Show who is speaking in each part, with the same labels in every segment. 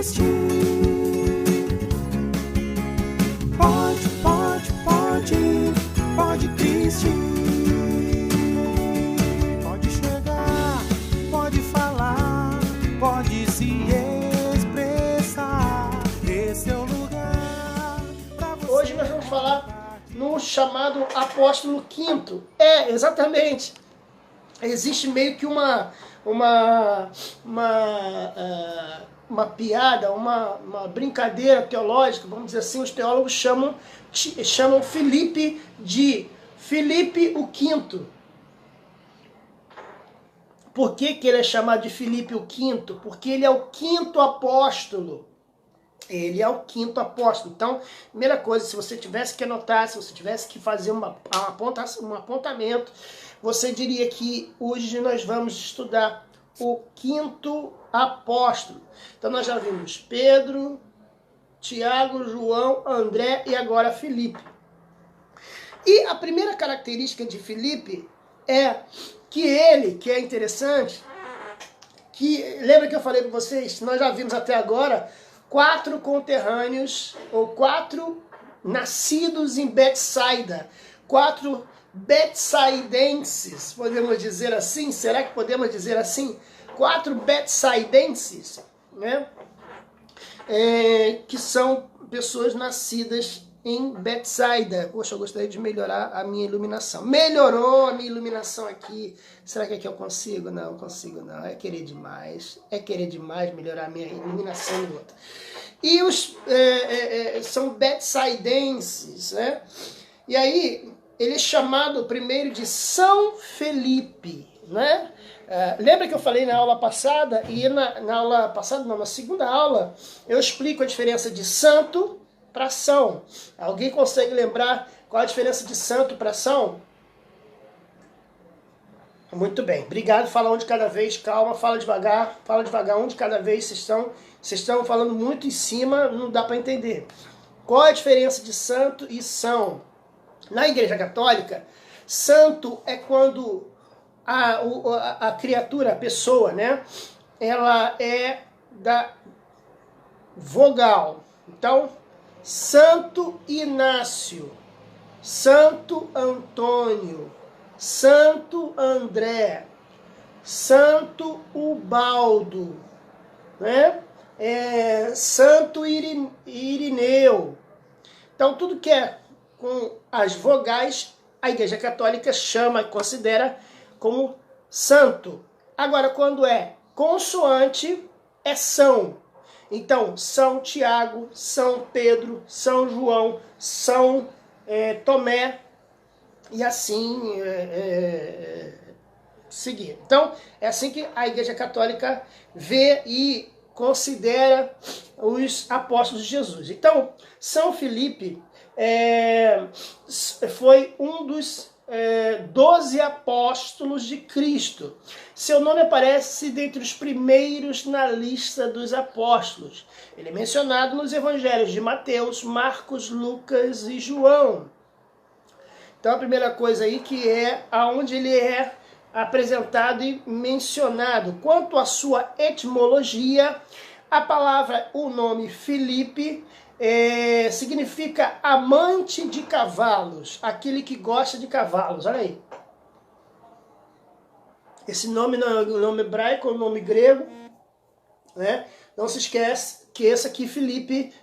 Speaker 1: triste. Pode triste. Pode chegar, pode falar, pode se expressar. Esse é o lugar pra você.
Speaker 2: Hoje nós vamos falar no chamado apóstolo quinto. Exatamente. Existe meio que uma piada, uma brincadeira teológica, vamos dizer assim, os teólogos chamam Filipe de Filipe o Quinto. Por que ele é chamado de Filipe o Quinto? Porque ele é o quinto apóstolo. Ele é o quinto apóstolo. Então, primeira coisa, se você tivesse que anotar, se você tivesse que fazer um apontamento, você diria que hoje nós vamos estudar o quinto apóstolo. Então nós já vimos Pedro, Tiago, João, André e agora Filipe. E a primeira característica de Filipe é que ele, que é interessante, que lembra que eu falei para vocês, nós já vimos até agora 4 conterrâneos, ou 4 nascidos em Betsaida, 4 betsaidenses, podemos dizer assim? Será que podemos dizer assim? 4 betsaidenses, né? Que são pessoas nascidas em Betsaida. Poxa, eu gostaria de melhorar a minha iluminação. Melhorou a minha iluminação aqui. Será que aqui eu consigo? Não, consigo não. É querer demais. É querer demais melhorar a minha iluminação do outro. E os são betsaidenses, né? E aí ele é chamado primeiro de São Felipe, né? Lembra que eu falei na aula passada, e na aula passada, não, na segunda aula, eu explico a diferença de santo para São. Alguém consegue lembrar qual a diferença de santo para São? Muito bem, obrigado. Fala um de cada vez, calma, fala devagar, um de cada vez. Vocês estão falando muito em cima, não dá para entender. Qual é a diferença de santo e São? Na Igreja Católica, santo é quando a criatura, a pessoa, né? Ela é da vogal. Então, Santo Inácio, Santo Antônio, Santo André, Santo Ubaldo, né? Santo Irineu. Então, tudo que é com as vogais, a Igreja Católica chama e considera como santo. Agora, quando é consoante, é São. Então, São Tiago, São Pedro, São João, São Tomé, e assim seguir. Então, é assim que a Igreja Católica vê e considera os apóstolos de Jesus. Então, São Filipe foi um dos 12 apóstolos de Cristo. Seu nome aparece dentre os primeiros na lista dos apóstolos. Ele é mencionado nos evangelhos de Mateus, Marcos, Lucas e João. Então a primeira coisa aí que é aonde ele é apresentado e mencionado. Quanto à sua etimologia, a palavra, o nome Filipe, significa amante de cavalos, aquele que gosta de cavalos. Olha aí. Esse nome não é o nome hebraico, é o nome grego, né? Não se esquece que esse aqui, Filipe,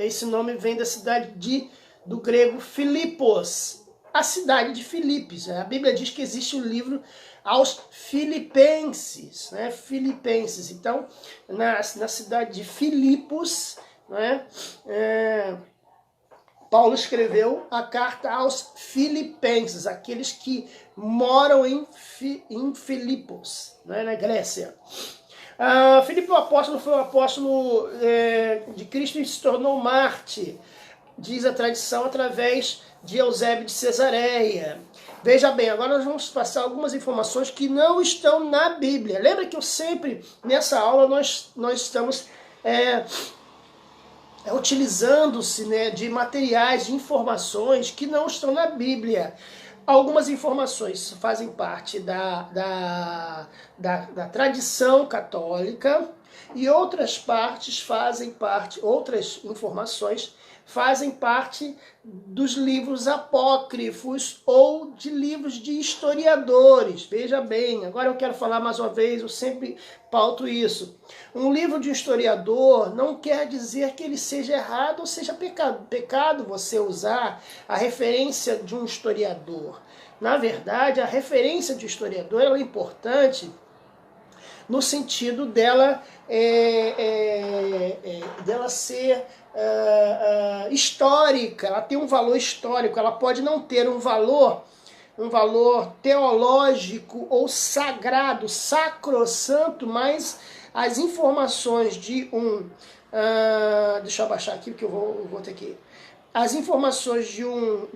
Speaker 2: esse nome vem da cidade do grego Filipos, a cidade de Filipos. A Bíblia diz que existe um livro aos Filipenses, né? Filipenses. Então, na cidade de Filipos, né? Paulo escreveu a carta aos Filipenses, aqueles que moram em Filipos, né, na Grécia. Filipe o apóstolo foi um apóstolo de Cristo e se tornou mártir, diz a tradição, através de Eusébio de Cesareia. Veja bem, agora nós vamos passar algumas informações que não estão na Bíblia. Lembra que eu sempre, nessa aula, nós estamos utilizando-se, né, de materiais, de informações que não estão na Bíblia. Algumas informações fazem parte da tradição católica, e outras partes fazem parte, outras informações fazem parte dos livros apócrifos ou de livros de historiadores. Veja bem, agora eu quero falar mais uma vez, eu sempre pauto isso. Um livro de historiador não quer dizer que ele seja errado ou seja pecado. Pecado você usar a referência de um historiador. Na verdade, a referência de historiador ela é importante no sentido dela, dela ser histórica, ela tem um valor histórico, ela pode não ter um valor teológico ou sagrado, sacrossanto, mas as informações de um... deixa eu abaixar aqui, porque eu vou ter que... As informações de um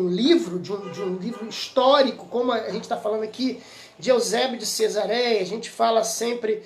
Speaker 2: livro, de um livro histórico, como a gente está falando aqui, de Eusébio de Cesareia, a gente fala sempre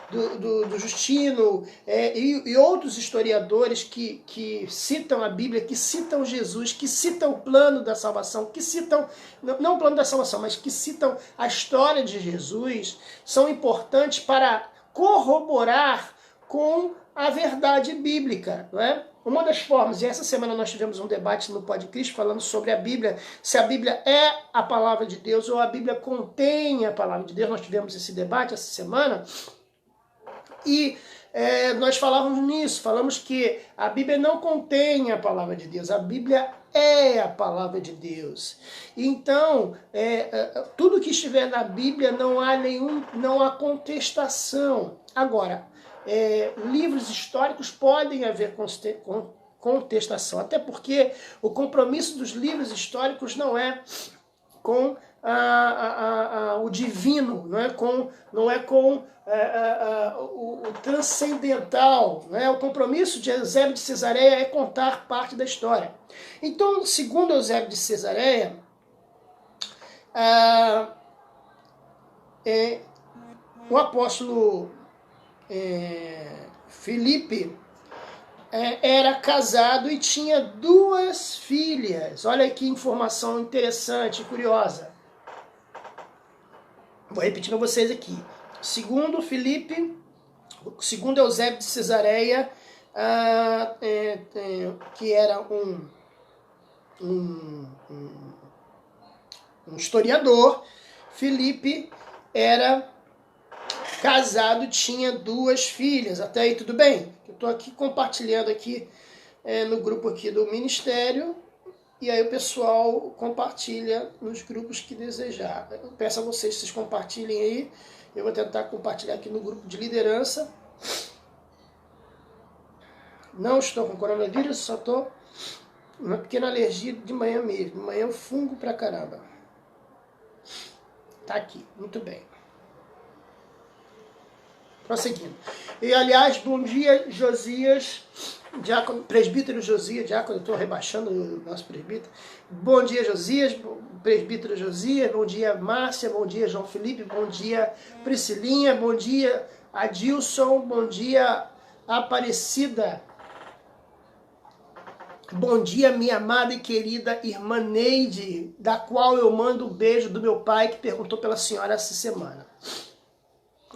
Speaker 2: do Justino e outros historiadores que citam a Bíblia, que citam Jesus, que citam o plano da salvação, que citam, não o plano da salvação, mas que citam a história de Jesus, são importantes para corroborar com a verdade bíblica, não é? Uma das formas, e essa semana nós tivemos um debate no Podcast falando sobre a Bíblia, se a Bíblia é a palavra de Deus ou a Bíblia contém a palavra de Deus. Nós tivemos esse debate essa semana e nós falávamos nisso, falamos que a Bíblia não contém a palavra de Deus, a Bíblia é a palavra de Deus. Então, tudo que estiver na Bíblia não há contestação. Agora, livros históricos podem haver contestação, até porque o compromisso dos livros históricos não é com o divino, não é com o transcendental, não é? O compromisso de Eusébio de Cesareia é contar parte da história. Então, segundo Eusébio de Cesareia, o apóstolo Filipe era casado e tinha 2 filhas. Olha que informação interessante e curiosa. Vou repetir para vocês aqui. Segundo Filipe, segundo Eusébio de Cesareia, que era um historiador, Filipe era casado, tinha 2 filhas. Até aí tudo bem? Eu estou aqui compartilhando aqui no grupo aqui do ministério, e aí o pessoal compartilha nos grupos que desejar. Eu peço a vocês compartilhem aí. Eu vou tentar compartilhar aqui no grupo de liderança. Não estou com coronavírus, só estou uma pequena alergia de manhã mesmo. De manhã eu fungo pra caramba. Tá aqui, muito bem. Prosseguindo. E, aliás, bom dia, Josias, diácono, presbítero Josias, diácono, eu estou rebaixando o nosso presbítero. Bom dia, Josias, presbítero Josias, bom dia, Márcia, bom dia, João Felipe, bom dia, Priscilinha, bom dia, Adilson, bom dia, Aparecida. Bom dia, minha amada e querida irmã Neide, da qual eu mando um beijo do meu pai, que perguntou pela senhora essa semana.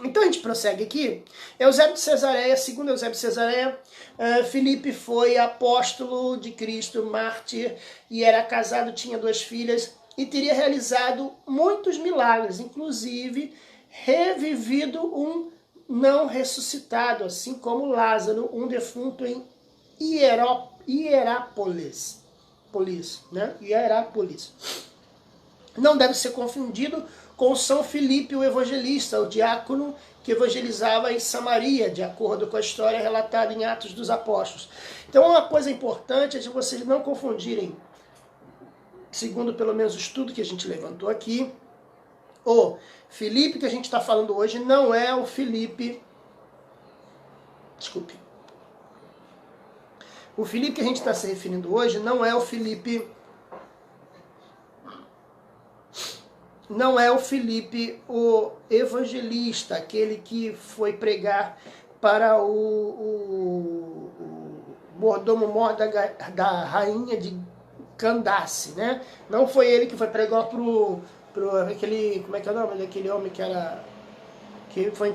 Speaker 2: Então a gente prossegue aqui. Eusébio de Cesareia, segundo Eusébio de Cesareia, Filipe foi apóstolo de Cristo, mártir, e era casado, tinha 2 filhas, e teria realizado muitos milagres, inclusive revivido um não ressuscitado, assim como Lázaro, um defunto em Hierápolis. Hierápolis. Não deve ser confundido com São Filipe, o evangelista, o diácono que evangelizava em Samaria, de acordo com a história relatada em Atos dos Apóstolos. Então, uma coisa importante é de vocês não confundirem, segundo pelo menos o estudo que a gente levantou aqui, o Filipe que a gente está falando hoje não é o Filipe... Desculpe. O Filipe que a gente está se referindo hoje não é o Filipe... Não é o Filipe o evangelista, aquele que foi pregar para o mordomo-mor da rainha de Candace, né? Não foi ele que foi pregar aquele, como é que é o nome daquele homem que foi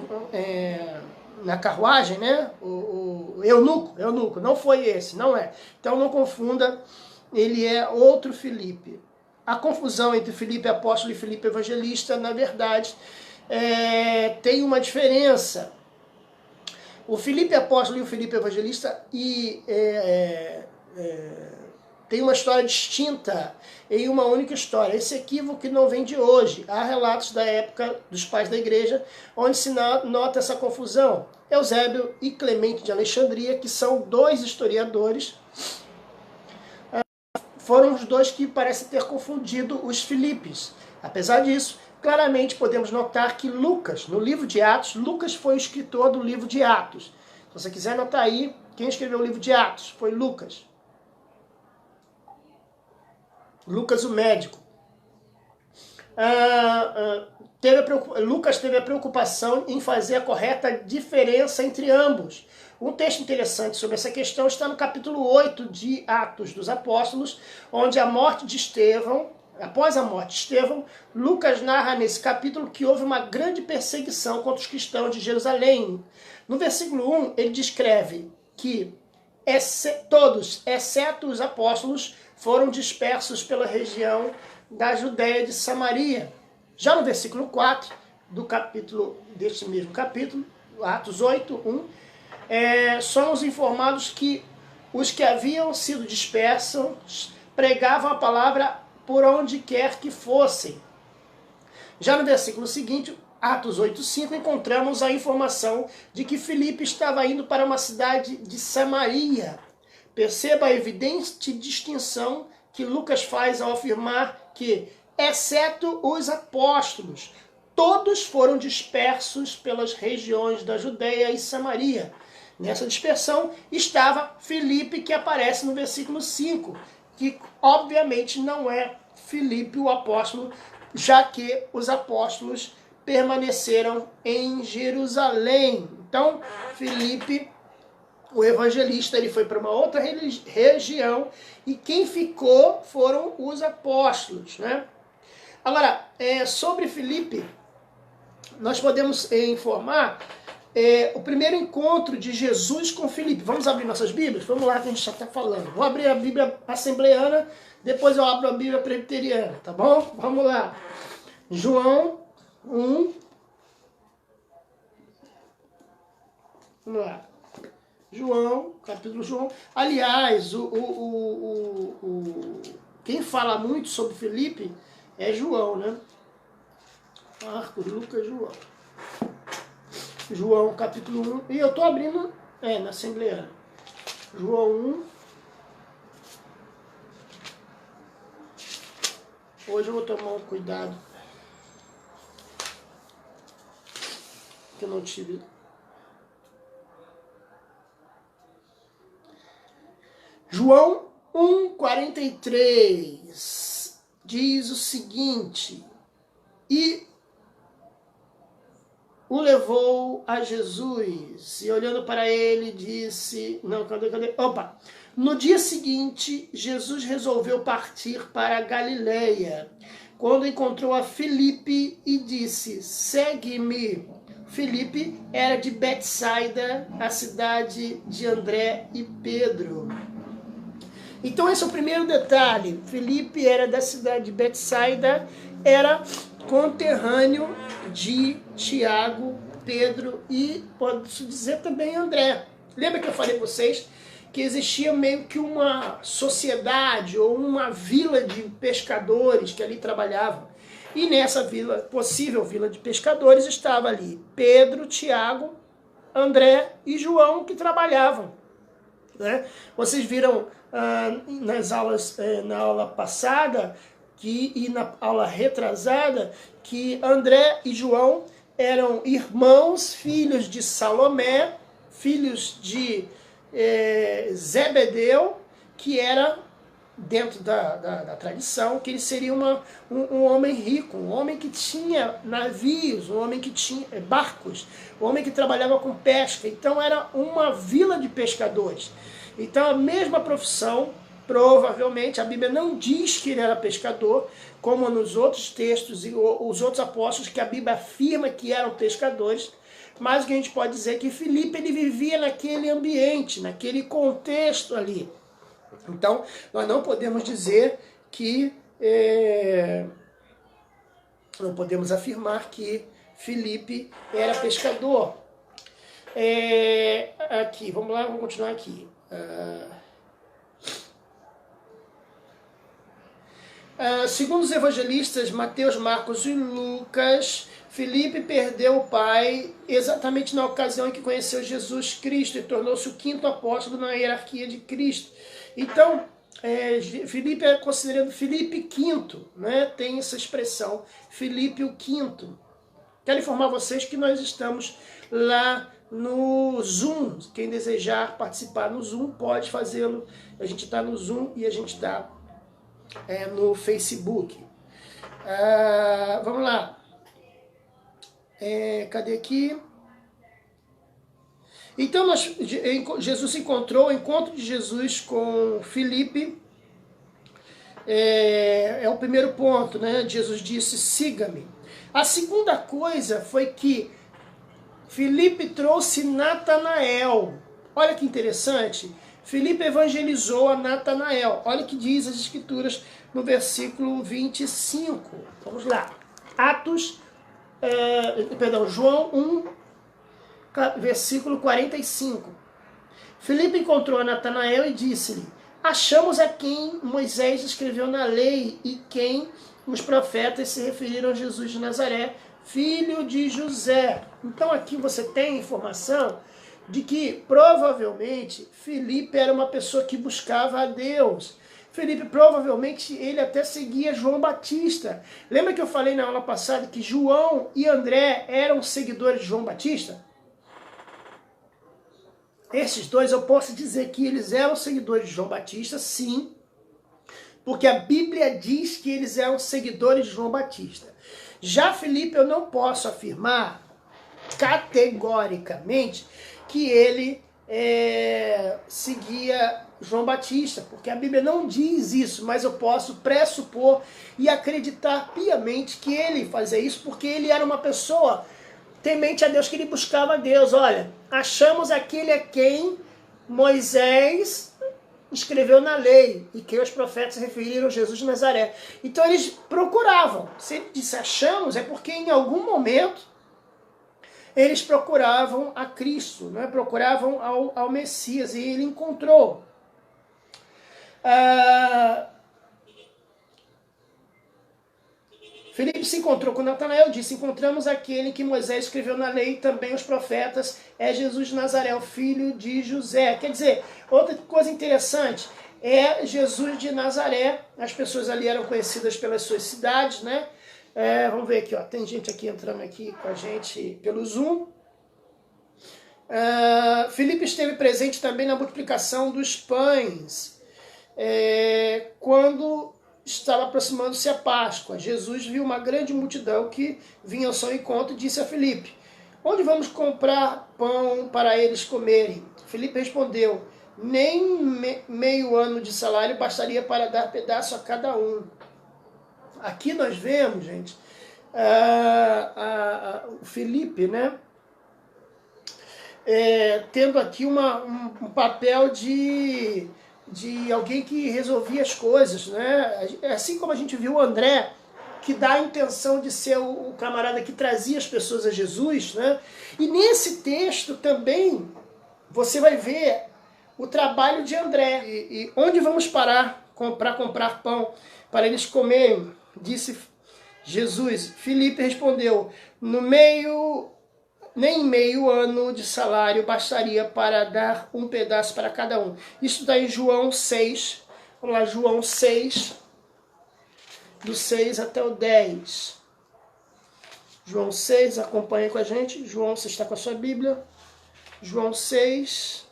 Speaker 2: na carruagem, né? O eunuco, não foi esse, não é. Então não confunda, ele é outro Filipe. A confusão entre Filipe apóstolo e Filipe evangelista, na verdade, tem uma diferença. O Filipe apóstolo e o Filipe evangelista tem uma história distinta em uma única história. Esse equívoco que não vem de hoje. Há relatos da época dos pais da igreja onde se nota essa confusão. Eusébio e Clemente de Alexandria, que são dois historiadores, foram os dois que parecem ter confundido os Filipes. Apesar disso, claramente podemos notar que Lucas, no livro de Atos, Lucas foi o escritor do livro de Atos. Se você quiser anotar aí, quem escreveu o livro de Atos foi Lucas. Lucas, o médico. Lucas teve a preocupação em fazer a correta diferença entre ambos. Um texto interessante sobre essa questão está no capítulo 8 de Atos dos Apóstolos, onde a morte de Estevão, após a morte de Estevão, Lucas narra nesse capítulo que houve uma grande perseguição contra os cristãos de Jerusalém. No versículo 1, ele descreve que todos, exceto os apóstolos, foram dispersos pela região da Judéia de Samaria. Já no versículo 4 deste mesmo capítulo, Atos 8, 1, somos informados que os que haviam sido dispersos pregavam a palavra por onde quer que fossem. Já no versículo seguinte, Atos 8:5, encontramos a informação de que Filipe estava indo para uma cidade de Samaria. Perceba a evidente distinção que Lucas faz ao afirmar que, exceto os apóstolos, todos foram dispersos pelas regiões da Judéia e Samaria. Nessa dispersão estava Filipe, que aparece no versículo 5, que obviamente não é Filipe o apóstolo, já que os apóstolos permaneceram em Jerusalém. Então, Filipe, o evangelista, ele foi para uma outra região e quem ficou foram os apóstolos, né? Agora, sobre Filipe, nós podemos informar o primeiro encontro de Jesus com Filipe. Vamos abrir nossas Bíblias? Vamos lá que a gente já está falando. Vou abrir a Bíblia assembleana, depois eu abro a Bíblia presbiteriana, tá bom? Vamos lá. João 1. Vamos lá. Capítulo João. Aliás, quem fala muito sobre Filipe é João, né? Marcos, Lucas, João. João, capítulo 1. E eu estou abrindo na Assembleia. João 1. Hoje eu vou tomar um cuidado. Que eu não tive. João 1,43 diz o seguinte: e o levou a Jesus, e olhando para ele disse, no dia seguinte, Jesus resolveu partir para a Galileia, quando encontrou a Filipe e disse, segue-me. Filipe era de Betsaida, a cidade de André e Pedro. Então esse é o primeiro detalhe. Filipe era da cidade de Betsaida, era conterrâneo de Tiago, Pedro e, pode-se dizer também, André. Lembra que eu falei para vocês que existia meio que uma sociedade ou uma vila de pescadores que ali trabalhavam. E nessa vila, possível vila de pescadores, estava ali Pedro, Tiago, André e João que trabalhavam. Né? Vocês viram nas aulas, na aula passada e na aula retrasada que André e João eram irmãos, filhos de Salomé, filhos de Zebedeu, que era, dentro da tradição, que ele seria um homem rico, um homem que tinha navios, um homem que tinha barcos, um homem que trabalhava com pesca. Então era uma vila de pescadores. Então a mesma profissão, Provavelmente, a Bíblia não diz que ele era pescador, como nos outros textos e os outros apóstolos, que a Bíblia afirma que eram pescadores, mas o que a gente pode dizer é que Filipe ele vivia naquele ambiente, naquele contexto ali. Então, nós não podemos dizer que... não podemos afirmar que Filipe era pescador. Aqui, vamos lá, vamos continuar aqui. Segundo os evangelistas Mateus, Marcos e Lucas, Filipe perdeu o pai exatamente na ocasião em que conheceu Jesus Cristo e tornou-se o quinto apóstolo na hierarquia de Cristo. Então, Filipe é considerado Filipe quinto, né? Tem essa expressão, Filipe o quinto. Quero informar vocês que nós estamos lá no Zoom. Quem desejar participar no Zoom pode fazê-lo. A gente está no Zoom e a gente está no Facebook. Vamos lá. Cadê aqui? Então, Jesus encontrou o encontro de Jesus com Filipe. É o primeiro ponto, né? Jesus disse, siga-me. A segunda coisa foi que Filipe trouxe Natanael. Olha que interessante. Filipe evangelizou a Natanael. Olha o que diz as Escrituras no versículo 25. Vamos lá. João 1, versículo 45. Filipe encontrou a Natanael e disse-lhe, achamos a quem Moisés escreveu na lei e quem os profetas se referiram a Jesus de Nazaré, filho de José. Então aqui você tem informação de que provavelmente Filipe era uma pessoa que buscava a Deus. Filipe provavelmente ele até seguia João Batista. Lembra que eu falei na aula passada que João e André eram seguidores de João Batista? Esses dois eu posso dizer que eles eram seguidores de João Batista, sim, porque a Bíblia diz que eles eram seguidores de João Batista. Já Filipe eu não posso afirmar categoricamente que ele seguia João Batista, porque a Bíblia não diz isso, mas eu posso pressupor e acreditar piamente que ele fazia isso, porque ele era uma pessoa temente a Deus, que ele buscava a Deus. Olha, achamos aquele a quem Moisés escreveu na lei e que os profetas referiram a Jesus de Nazaré. Então eles procuravam. Se ele disse achamos, é porque em algum momento eles procuravam a Cristo, né? Procuravam ao Messias, e ele encontrou. Filipe se encontrou com Natanael, disse, encontramos aquele que Moisés escreveu na lei e também os profetas, é Jesus de Nazaré, o filho de José. Quer dizer, outra coisa interessante, é Jesus de Nazaré. As pessoas ali eram conhecidas pelas suas cidades, né? Vamos ver aqui, ó, tem gente aqui entrando aqui com a gente pelo Zoom. Filipe esteve presente também na multiplicação dos pães. Quando estava aproximando-se a Páscoa, Jesus viu uma grande multidão que vinha ao seu encontro e disse a Filipe, onde vamos comprar pão para eles comerem? Filipe respondeu, nem meio ano de salário bastaria para dar pedaço a cada um. Aqui nós vemos, gente, o Filipe, né, tendo aqui um papel de alguém que resolvia as coisas, né? Assim como a gente viu o André, que dá a intenção de ser o camarada que trazia as pessoas a Jesus, né? E nesse texto também você vai ver o trabalho de André. E onde vamos parar para comprar pão para eles comerem? Disse Jesus. Filipe respondeu, nem meio ano de salário bastaria para dar um pedaço para cada um. Isso está em João 6. Vamos lá, João 6, do 6 até o 10. João 6, acompanha com a gente. João, você está com a sua Bíblia. João 6.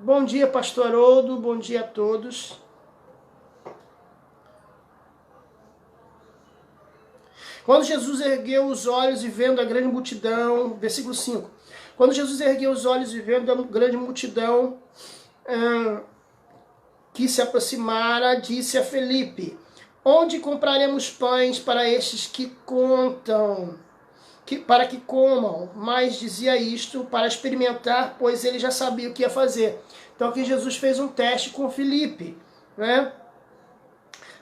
Speaker 2: Bom dia, pastor Haroldo. Bom dia a todos. Quando Jesus ergueu os olhos e vendo a grande multidão, versículo 5, Quando Jesus ergueu os olhos e vendo a grande multidão que se aproximara, disse a Felipe: onde compraremos pães para estes que contam? Para que comam, mas dizia isto para experimentar, pois ele já sabia o que ia fazer. Então aqui Jesus fez um teste com Filipe, né?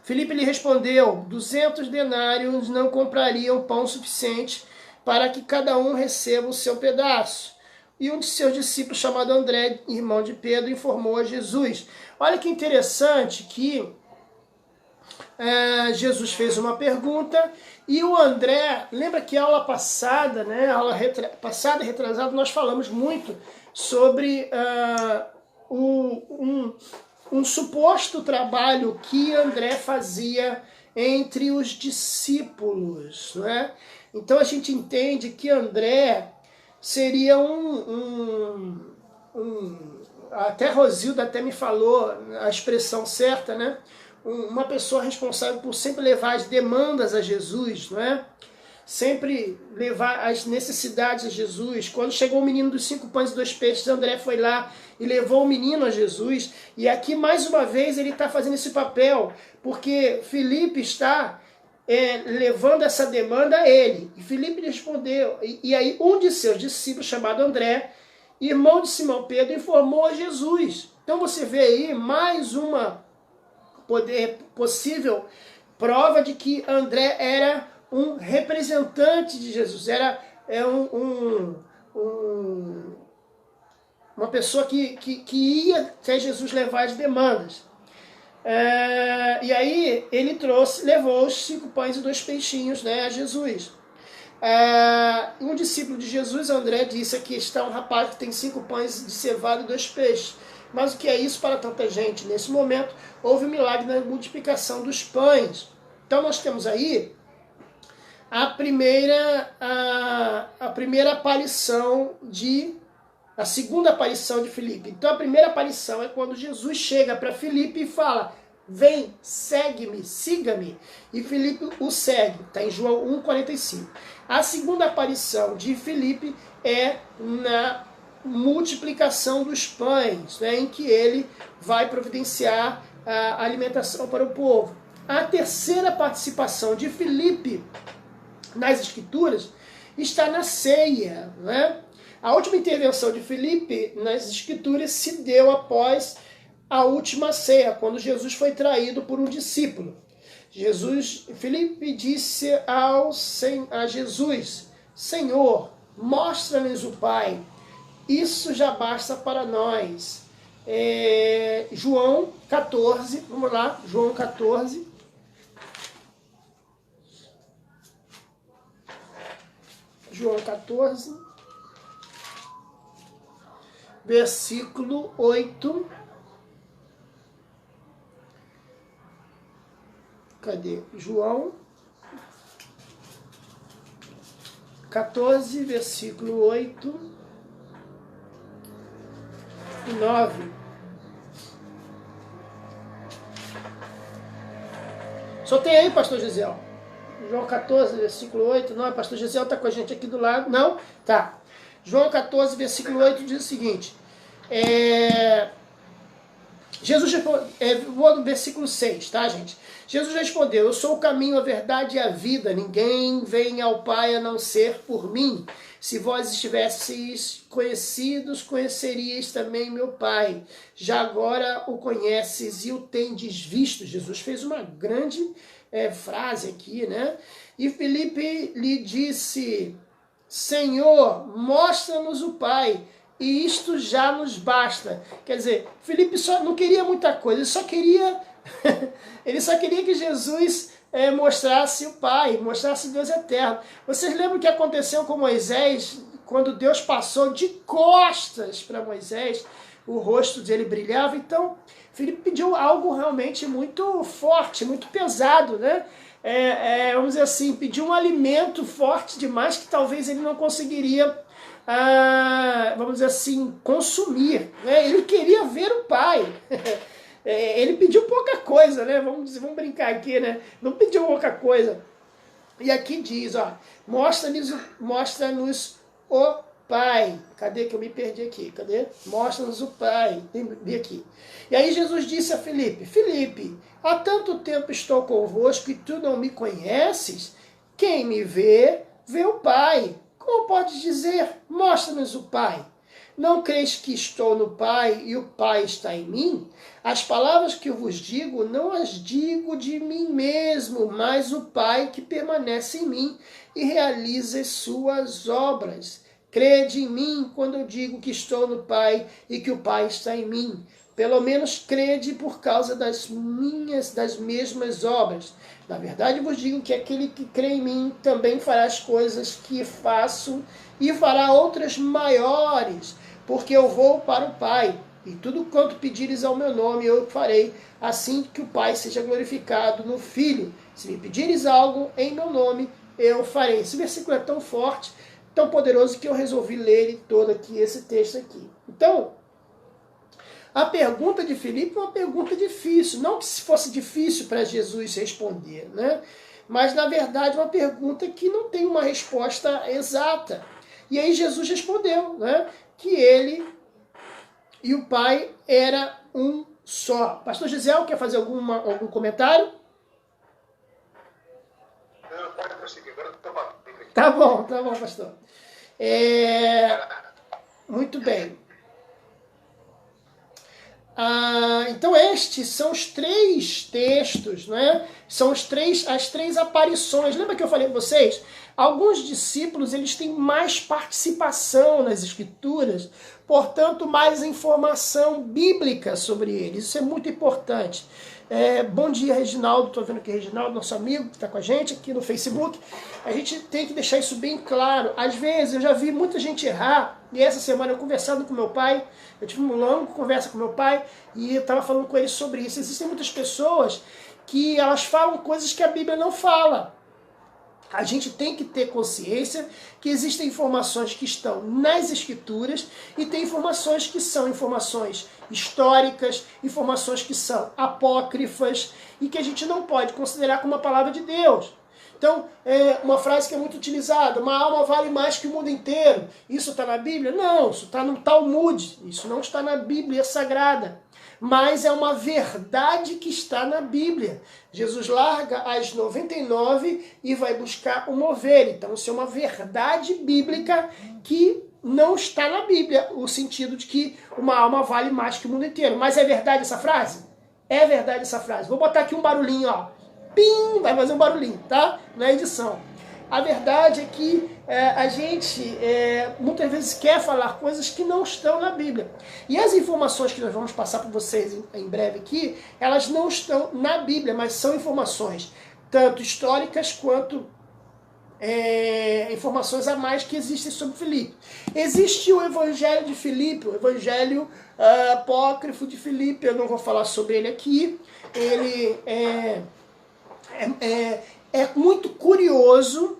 Speaker 2: Filipe lhe respondeu: 200 denários não comprariam pão suficiente para que cada um receba o seu pedaço. E um de seus discípulos, chamado André, irmão de Pedro, informou a Jesus. Olha que interessante que Jesus fez uma pergunta e o André, lembra que a aula passada, né, passada e retrasada, nós falamos muito sobre um suposto trabalho que André fazia entre os discípulos, né? Então a gente entende que André seria até Rosilda até me falou a expressão certa, né? Uma pessoa responsável por sempre levar as demandas a Jesus, não é? Sempre levar as necessidades a Jesus. Quando chegou o menino dos 5 pães e 2 peixes, André foi lá e levou o menino a Jesus. E aqui, mais uma vez, ele está fazendo esse papel, porque Filipe está levando essa demanda a ele. E Filipe respondeu. E aí, um de seus discípulos, chamado André, irmão de Simão Pedro, informou a Jesus. Então você vê aí mais uma possível prova de que André era um representante de Jesus, era uma pessoa que ia até Jesus levar as demandas. E aí ele levou os 5 pães e 2 peixinhos, né, a Jesus. Um discípulo de Jesus, André, disse: aqui está um rapaz que tem 5 pães de cevada e 2 peixes. Mas o que é isso para tanta gente? Nesse momento, houve um milagre na multiplicação dos pães. Então nós temos aí a primeira aparição a segunda aparição de Filipe. Então a primeira aparição é quando Jesus chega para Filipe e fala: vem, segue-me, siga-me. E Filipe o segue. Está em João 1,45. A segunda aparição de Filipe é na multiplicação dos pães, né, em que ele vai providenciar a alimentação para o povo. A terceira participação de Filipe nas Escrituras está na ceia, né? A última intervenção de Filipe nas Escrituras se deu após a última ceia, quando Jesus foi traído por um discípulo. Filipe disse a Jesus: Senhor, mostra-nos o Pai. Isso já basta para nós. João 14, vamos lá, João 14. João 14, versículo 8. Cadê? João 14, versículo 8. 9. Só tem aí, pastor Gisel? João 14, versículo 8. Não, pastor Gisel está com a gente aqui do lado. Não? Tá. João 14, versículo 8 diz o seguinte. Jesus vou no versículo 6, tá, gente? Jesus respondeu: eu sou o caminho, a verdade e a vida. Ninguém vem ao Pai a não ser por mim. Se vós estivesseis conhecidos, conheceríeis também meu Pai. Já agora o conheces e o tendes visto. Jesus fez uma grande frase aqui, né? E Filipe lhe disse: Senhor, mostra-nos o Pai, e isto já nos basta. Quer dizer, Filipe só não queria muita coisa, ele só queria que Jesus mostrasse o Pai, mostrasse Deus eterno. Vocês lembram o que aconteceu com Moisés, quando Deus passou de costas para Moisés, o rosto dele brilhava? Então, Filipe pediu algo realmente muito forte, muito pesado, né? Vamos dizer assim, pediu um alimento forte demais que talvez ele não conseguiria, vamos dizer assim, consumir, né? Ele queria ver o Pai. Ele pediu pouca coisa, né? Vamos brincar aqui, né? Não pediu pouca coisa. E aqui diz, ó, mostra-nos o Pai. Cadê que eu me perdi aqui? Cadê? Mostra-nos o Pai. Vi aqui. E aí Jesus disse a Filipe, Filipe, há tanto tempo estou convosco e tu não me conheces? Quem me vê, vê o Pai. Como podes dizer, mostra-nos o Pai? Não creis que estou no Pai e o Pai está em mim? As palavras que eu vos digo, não as digo de mim mesmo, mas o Pai que permanece em mim e realiza as suas obras. Crede em mim quando eu digo que estou no Pai e que o Pai está em mim. Pelo menos crede por causa das mesmas obras. Na verdade, vos digo que aquele que crê em mim também fará as coisas que faço e fará outras maiores, porque eu vou para o Pai. E tudo quanto pedires ao meu nome eu farei, assim que o Pai seja glorificado no Filho. Se me pedires algo em meu nome, eu farei. Esse versículo é tão forte, tão poderoso, que eu resolvi ler ele todo aqui, esse texto aqui. Então, a pergunta de Filipe é uma pergunta difícil. Não que fosse difícil para Jesus responder, né? Mas, na verdade, uma pergunta que não tem uma resposta exata. E aí Jesus respondeu, né? Que ele e o Pai era um só. Pastor Gisele, quer fazer algum comentário?
Speaker 3: Não, pode prosseguir. Agora eu estou batendo aqui.
Speaker 2: Tá bom, pastor. Muito bem. Então estes são os três textos, né? São as três aparições. Lembra que eu falei para vocês? Alguns discípulos eles têm mais participação nas escrituras, portanto mais informação bíblica sobre eles. Isso é muito importante. Bom dia, Reginaldo. Estou vendo aqui Reginaldo, nosso amigo, que está com a gente aqui no Facebook. A gente tem que deixar isso bem claro. Às vezes eu já vi muita gente errar, e essa semana eu conversando com meu pai, eu tive uma longa conversa com meu pai, e eu estava falando com ele sobre isso. Existem muitas pessoas que elas falam coisas que a Bíblia não fala. A gente tem que ter consciência que existem informações que estão nas Escrituras e tem informações que são informações históricas, informações que são apócrifas e que a gente não pode considerar como uma palavra de Deus. Então, uma frase que é muito utilizada, uma alma vale mais que o mundo inteiro. Isso está na Bíblia? Não, isso está no Talmud, isso não está na Bíblia Sagrada. Mas é uma verdade que está na Bíblia. Jesus larga as 99 e vai buscar uma ovelha. Então, isso é uma verdade bíblica que não está na Bíblia, o sentido de que uma alma vale mais que o mundo inteiro. Mas é verdade essa frase? É verdade essa frase. Vou botar aqui um barulhinho, ó. Pim! Vai fazer um barulhinho, tá? Na edição. A verdade é que a gente muitas vezes quer falar coisas que não estão na Bíblia. E as informações que nós vamos passar para vocês em breve aqui, elas não estão na Bíblia, mas são informações tanto históricas quanto informações a mais que existem sobre Filipe. Existe o Evangelho de Filipe, o Evangelho apócrifo de Filipe, eu não vou falar sobre ele aqui. Ele é muito curioso,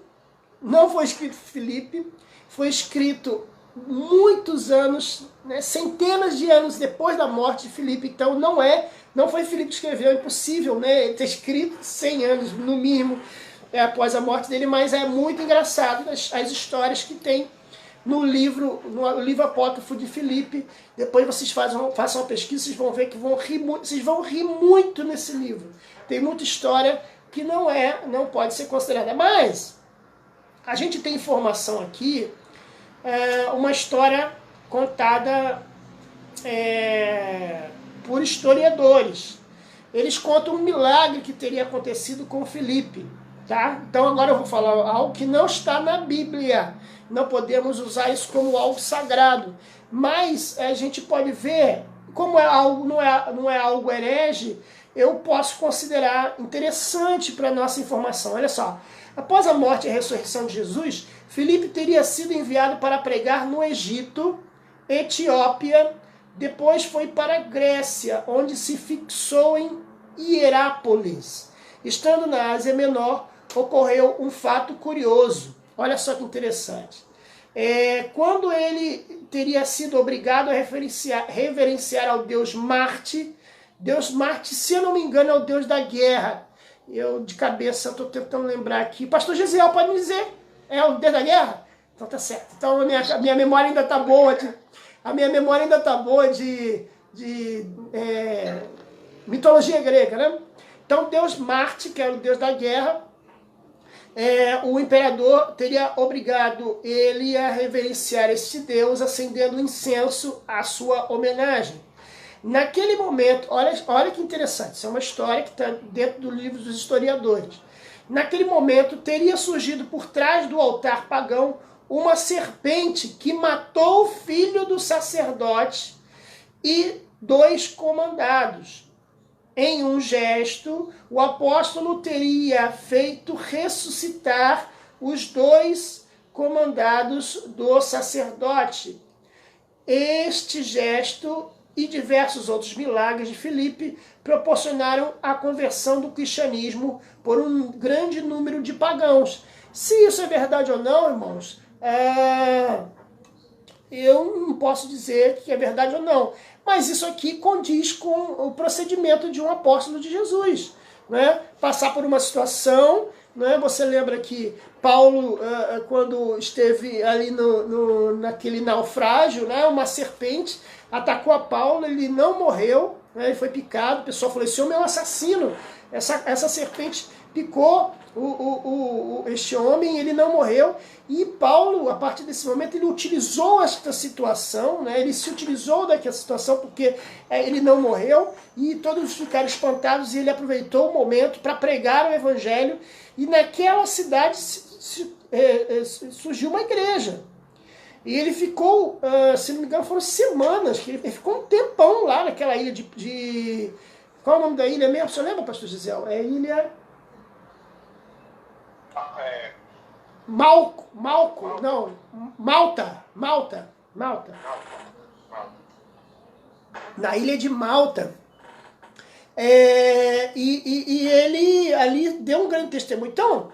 Speaker 2: não foi escrito por Filipe, foi escrito muitos anos, né, centenas de anos depois da morte de Filipe, então não foi Filipe que escreveu, é impossível, né, ter escrito 100 anos no mínimo após a morte dele, mas é muito engraçado as histórias que tem no livro apócrifo de Filipe. Depois vocês façam uma pesquisa, vocês vão ver que vocês vão rir muito nesse livro. Tem muita história que não pode ser considerada. Mas a gente tem informação aqui, uma história contada por historiadores. Eles contam um milagre que teria acontecido com Filipe. Tá? Então agora eu vou falar algo que não está na Bíblia. Não podemos usar isso como algo sagrado. Mas a gente pode ver, como não é algo herege, eu posso considerar interessante para a nossa informação. Olha só, após a morte e a ressurreição de Jesus, Filipe teria sido enviado para pregar no Egito, Etiópia, depois foi para a Grécia, onde se fixou em Hierápolis. Estando na Ásia Menor, ocorreu um fato curioso. Olha só que interessante. Quando ele teria sido obrigado a reverenciar ao deus Marte, se eu não me engano, é o deus da guerra. Eu, de cabeça, estou tentando lembrar aqui. Pastor Gisele, pode me dizer? É o deus da guerra? Então tá certo. Então a minha memória ainda tá boa. A minha memória ainda tá boa de mitologia grega, né? Então Deus Marte, que era o deus da guerra, o imperador teria obrigado ele a reverenciar este deus, acendendo incenso à sua homenagem. Naquele momento, olha que interessante, isso é uma história que está dentro do livro dos historiadores. Naquele momento, teria surgido por trás do altar pagão uma serpente que matou o filho do sacerdote e 2 comandados. Em um gesto, o apóstolo teria feito ressuscitar os 2 comandados do sacerdote. Este gesto e diversos outros milagres de Filipe proporcionaram a conversão do cristianismo por um grande número de pagãos. Se isso é verdade ou não, irmãos, eu não posso dizer que é verdade ou não. Mas isso aqui condiz com o procedimento de um apóstolo de Jesus, né? Passar por uma situação, né? Você lembra que Paulo, quando esteve ali naquele naufrágio, né? Uma serpente atacou a Paulo, ele não morreu, né? Ele foi picado, o pessoal falou, esse homem é um assassino, essa serpente picou este homem, ele não morreu, e Paulo, a partir desse momento, ele utilizou esta situação, né? Ele se utilizou daquela situação porque ele não morreu, e todos ficaram espantados, e ele aproveitou o momento para pregar o evangelho, e naquela cidade surgiu uma igreja. E ele ficou, se não me engano, foram semanas, que ele ficou um tempão lá naquela ilha de... Qual é o nome da ilha mesmo? Você lembra, pastor Gisele? É ilha... Malta. Na ilha de Malta. E ele ali deu um grande testemunho. Então,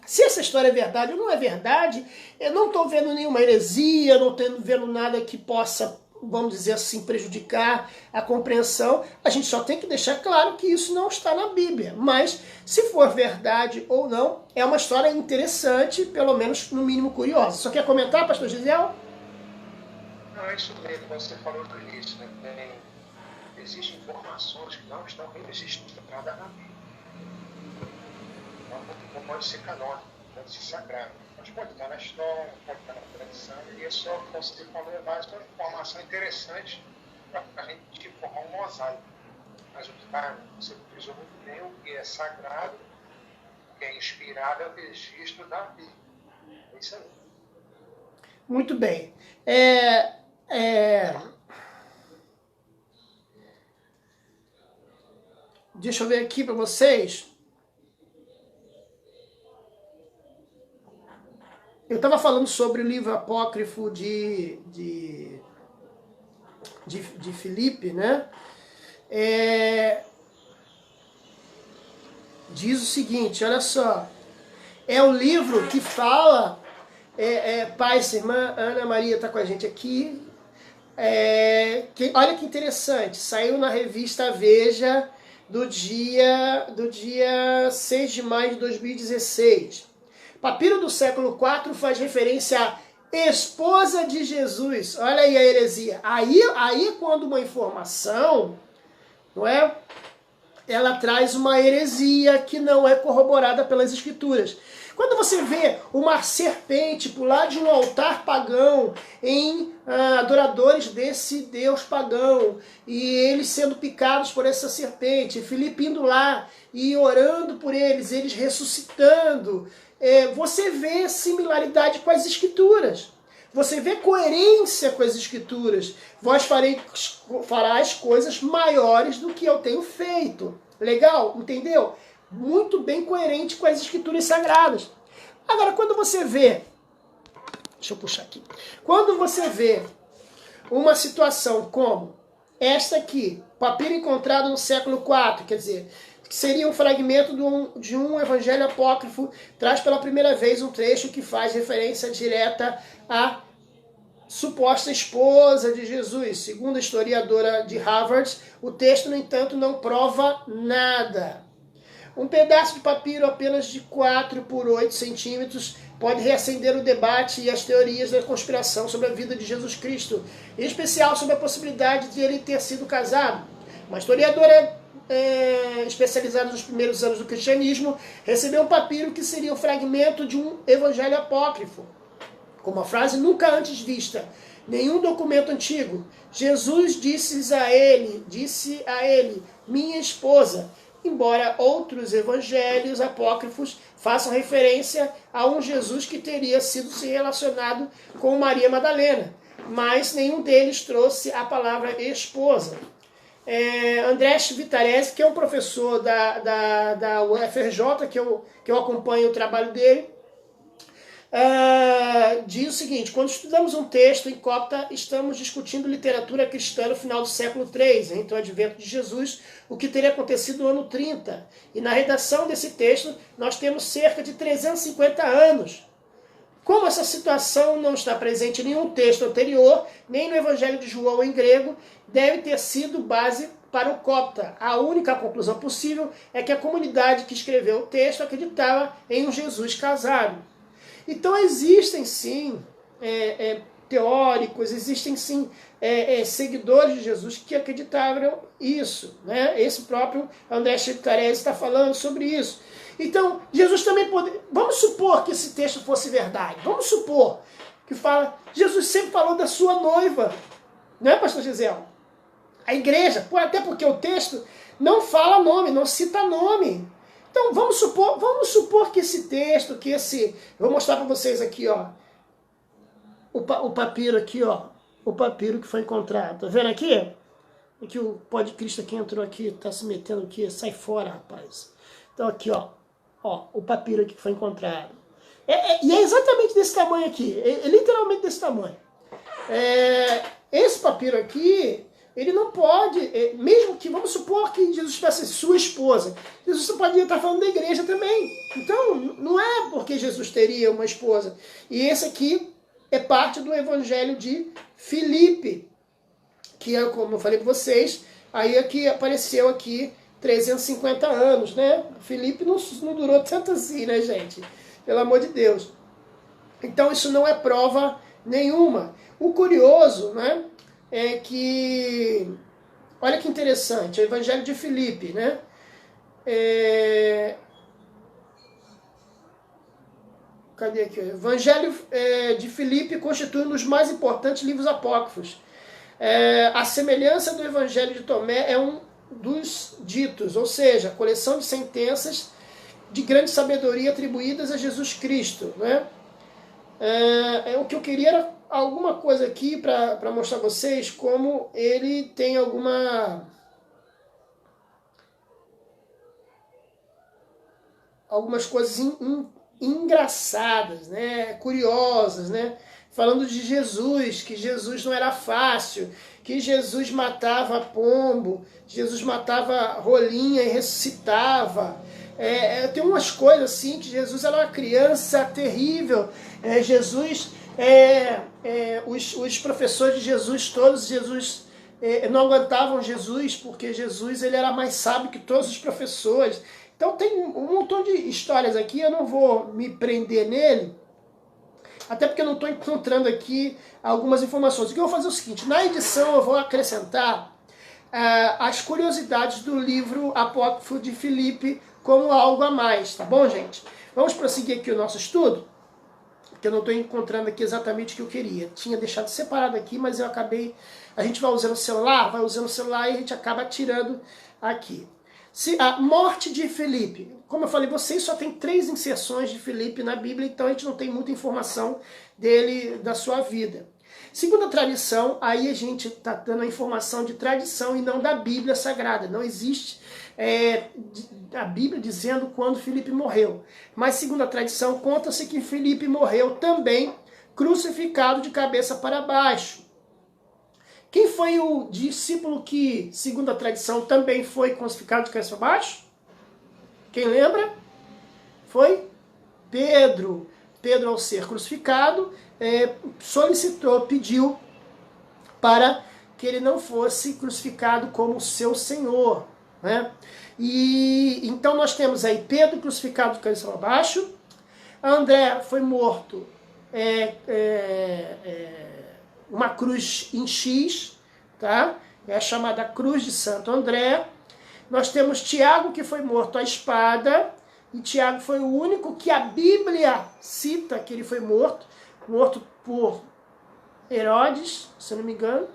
Speaker 2: se essa história é verdade ou não é verdade, eu não estou vendo nenhuma heresia, não estou vendo nada que possa, vamos dizer assim, prejudicar a compreensão. A gente só tem que deixar claro que isso não está na Bíblia. Mas, se for verdade ou não, é uma história interessante, pelo menos, no mínimo, curiosa. Só quer comentar, pastor Gisele?
Speaker 3: Não, é isso mesmo, você falou no início, né? Existem informações que não estão registradas na Bíblia. Não pode ser canônico, pode ser sagrado. Mas pode estar na história, pode estar na tradição, e é só, como você falou, é mais uma informação interessante para a gente formar um mosaico. Mas o que você frisou muito bem, o que é sagrado, o que é inspirado, é o registro da Bíblia. É isso aí.
Speaker 2: Muito bem. Deixa eu ver aqui para vocês. Eu estava falando sobre o livro apócrifo de Filipe, né? Diz o seguinte, olha só. É o livro que fala... pai, irmã Ana Maria está com a gente aqui. Olha que interessante. Saiu na revista Veja do dia 6 de maio de 2016. Papiro do século IV faz referência à esposa de Jesus. Olha aí a heresia. Aí quando uma informação, não é? Ela traz uma heresia que não é corroborada pelas escrituras. Quando você vê uma serpente pular de um altar pagão em adoradores desse deus pagão, e eles sendo picados por essa serpente, Filipe indo lá e orando por eles ressuscitando, você vê similaridade com as escrituras. Você vê coerência com as escrituras. Vós farás coisas maiores do que eu tenho feito. Legal? Entendeu? Muito bem coerente com as escrituras sagradas. Agora, quando você vê... Deixa eu puxar aqui. Quando você vê uma situação como esta aqui, papiro encontrado no século IV, quer dizer, que seria um fragmento de um evangelho apócrifo, traz pela primeira vez um trecho que faz referência direta à suposta esposa de Jesus. Segundo a historiadora de Harvard, o texto, no entanto, não prova nada. Um pedaço de papiro apenas de 4 por 8 centímetros pode reacender o debate e as teorias da conspiração sobre a vida de Jesus Cristo, em especial sobre a possibilidade de ele ter sido casado. Uma historiadora especializada nos primeiros anos do cristianismo recebeu um papiro que seria um fragmento de um evangelho apócrifo, com uma frase nunca antes vista, nenhum documento antigo. Jesus disse a ele, minha esposa, embora outros evangelhos apócrifos façam referência a um Jesus que teria sido se relacionado com Maria Madalena, mas nenhum deles trouxe a palavra esposa. Andrés Vitarese, que é um professor da UFRJ, que eu acompanho o trabalho dele, diz o seguinte: quando estudamos um texto em copta, estamos discutindo literatura cristã no final do século III, entre o advento de Jesus, o que teria acontecido no ano 30. E na redação desse texto, nós temos cerca de 350 anos. Como essa situação não está presente em nenhum texto anterior, nem no Evangelho de João em grego, deve ter sido base para o copta. A única conclusão possível é que a comunidade que escreveu o texto acreditava em um Jesus casado. Então existem sim teóricos, existem sim seguidores de Jesus que acreditavam isso, né? Esse próprio André Chitarese está falando sobre isso. Então, Jesus também poderia... Vamos supor que esse texto fosse verdade. Vamos supor que Jesus sempre falou da sua noiva. Não é, pastor Gisele? A igreja, até porque o texto não fala nome, não cita nome. Então, vamos supor que esse texto, vou mostrar para vocês aqui, ó. O papiro aqui, ó. O papiro que foi encontrado. Tá vendo aqui? Aqui o pó de Cristo aqui entrou aqui, tá se metendo aqui. Sai fora, rapaz. Então aqui, ó. Ó, o papiro aqui que foi encontrado. E é exatamente desse tamanho aqui. É literalmente desse tamanho. Esse papiro aqui, ele não pode... mesmo que, vamos supor que Jesus tivesse sua esposa. Jesus só poderia estar falando da igreja também. Então, não é porque Jesus teria uma esposa. E esse aqui é parte do evangelho de Filipe. Que é, como eu falei para vocês, aí aqui apareceu aqui 350 anos, né? Filipe não durou tanto assim, né, gente? Pelo amor de Deus. Então isso não é prova nenhuma. O curioso, né, é que... Olha que interessante, o Evangelho de Filipe, né? Cadê aqui? O Evangelho de Filipe constitui um dos mais importantes livros apócrifos. A semelhança do Evangelho de Tomé é um dos ditos, ou seja, a coleção de sentenças de grande sabedoria atribuídas a Jesus Cristo, né? O que eu queria era alguma coisa aqui para mostrar a vocês como ele tem algumas coisas engraçadas, né? Curiosas, né? Falando de Jesus, que Jesus não era fácil, que Jesus matava pombo, Jesus matava rolinha e ressuscitava. Tem umas coisas assim, que Jesus era uma criança terrível. Os professores de Jesus, todos, não aguentavam Jesus, porque Jesus ele era mais sábio que todos os professores. Então tem um montão de histórias aqui, eu não vou me prender nele, até porque eu não estou encontrando aqui algumas informações. O que eu vou fazer é o seguinte, na edição eu vou acrescentar as curiosidades do livro apócrifo de Filipe como algo a mais, tá bom, gente? Vamos prosseguir aqui o nosso estudo, porque eu não estou encontrando aqui exatamente o que eu queria. Tinha deixado separado aqui, mas eu acabei... A gente vai usando o celular e a gente acaba tirando aqui. A morte de Filipe. Como eu falei, vocês só tem 3 inserções de Filipe na Bíblia, então a gente não tem muita informação dele, da sua vida. Segundo a tradição, aí a gente está dando a informação de tradição e não da Bíblia Sagrada. Não existe a Bíblia dizendo quando Filipe morreu. Mas segundo a tradição, conta-se que Filipe morreu também crucificado de cabeça para baixo. Quem foi o discípulo que, segundo a tradição, também foi crucificado de cabeça para baixo? Quem lembra? Foi Pedro. Pedro, ao ser crucificado, pediu para que ele não fosse crucificado como seu Senhor, né? E então nós temos aí Pedro crucificado de cabeça para baixo, André foi morto uma cruz em X, tá? É a chamada Cruz de Santo André. Nós temos Tiago, que foi morto à espada, e Tiago foi o único que a Bíblia cita que ele foi morto por Herodes, se não me engano.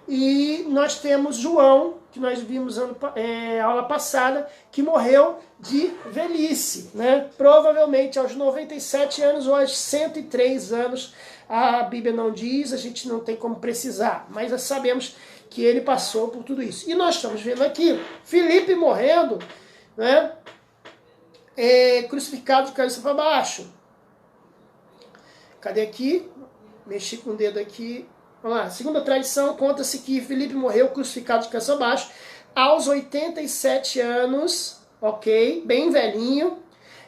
Speaker 2: E nós temos João, que nós vimos aula passada, que morreu de velhice, né? Provavelmente aos 97 anos ou aos 103 anos, a Bíblia não diz, a gente não tem como precisar, mas nós sabemos que ele passou por tudo isso. E nós estamos vendo aqui Filipe morrendo, né? Crucificado de cabeça para baixo. Cadê aqui? Mexi com o dedo aqui. Vamos lá. Segundo a tradição, conta-se que Filipe morreu crucificado de cabeça para baixo aos 87 anos, ok? Bem velhinho,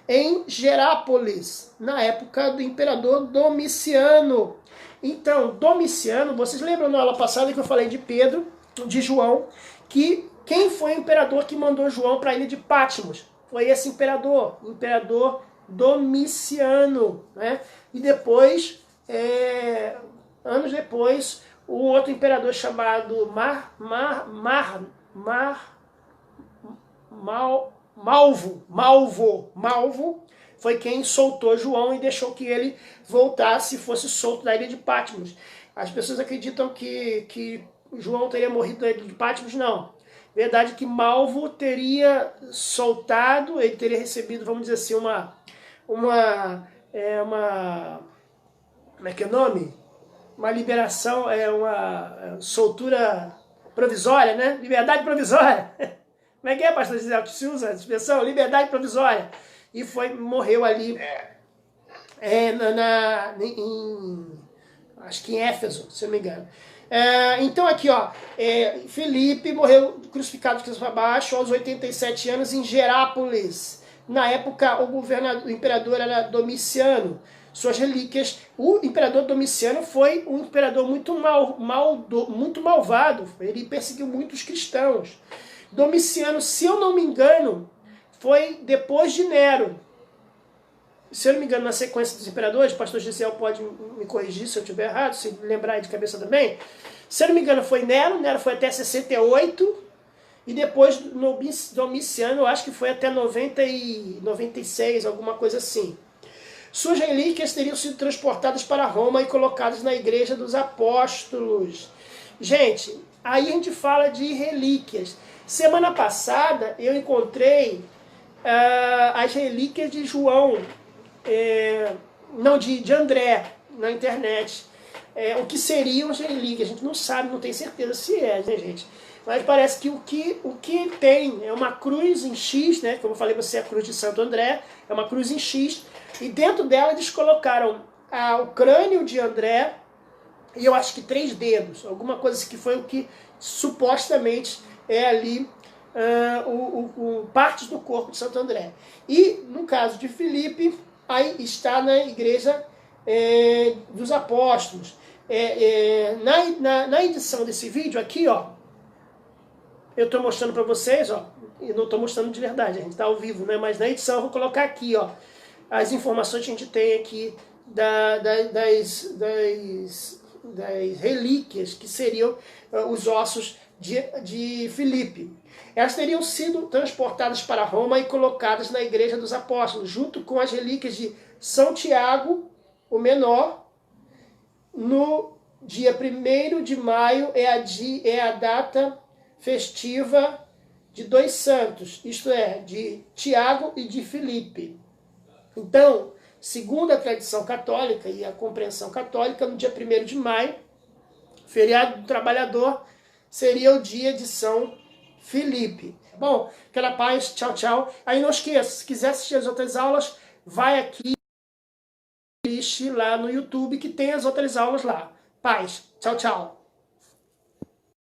Speaker 2: em Gerápolis, na época do imperador Domiciano. Então, Domiciano, vocês lembram na aula passada que eu falei de Pedro, de João, que quem foi o imperador que mandou João para a ilha de Patmos? Foi esse imperador, Imperador Domiciano, né? E depois, anos depois, o outro imperador chamado Malvo, foi quem soltou João e deixou que ele voltasse e fosse solto da ilha de Patmos. As pessoas acreditam que João teria morrido na ilha de Patmos, não. Verdade que Malvo teria soltado, ele teria recebido, vamos dizer assim, como é que é o nome? Uma liberação, uma soltura provisória, né? Liberdade provisória. Como é que é, pastor Gisele, que se usa a expressão? Liberdade provisória. E morreu ali, acho que em Éfeso, se eu não me engano. Então aqui, ó, Filipe morreu crucificado de cabeça para baixo aos 87 anos em Gerápolis. Na época, o imperador era Domiciano. Suas relíquias, o imperador Domiciano foi um imperador muito malvado. Ele perseguiu muitos cristãos. Domiciano, se eu não me engano, foi depois de Nero. Se eu não me engano, na sequência dos imperadores, o pastor Gisele pode me corrigir se eu estiver errado, se lembrar aí de cabeça também. Se eu não me engano, foi Nero foi até 68, e depois Domiciano, eu acho que foi até 96, alguma coisa assim. Suas relíquias teriam sido transportadas para Roma e colocadas na Igreja dos Apóstolos. Gente, aí a gente fala de relíquias. Semana passada eu encontrei as relíquias de João, de André, na internet. O que seriam as relíquias? A gente não sabe, não tem certeza se né, gente? Mas parece que o que tem é uma cruz em X, né? Como eu falei, você é a cruz de Santo André, é uma cruz em X, e dentro dela eles colocaram o crânio de André e eu acho que 3 dedos, alguma coisa assim, que foi o que supostamente é ali partes do corpo de Santo André. E no caso de Filipe, aí está na Igreja dos Apóstolos. Na edição desse vídeo aqui, ó, eu estou mostrando para vocês, ó, e não estou mostrando de verdade, a gente está ao vivo, né? Mas na edição eu vou colocar aqui, ó, as informações que a gente tem aqui das relíquias, que seriam os ossos de Filipe. Elas teriam sido transportadas para Roma e colocadas na Igreja dos Apóstolos, junto com as relíquias de São Tiago, o Menor. No dia 1º de maio é a data festiva de 2 santos, isto é, de Tiago e de Filipe. Então, segundo a tradição católica e a compreensão católica, no dia 1º de maio, feriado do trabalhador, seria o dia de São Filipe. Bom, aquela paz, tchau, tchau. Aí não esqueça, se quiser assistir as outras aulas, vai aqui lá no YouTube que tem as outras aulas lá. Paz, tchau, tchau.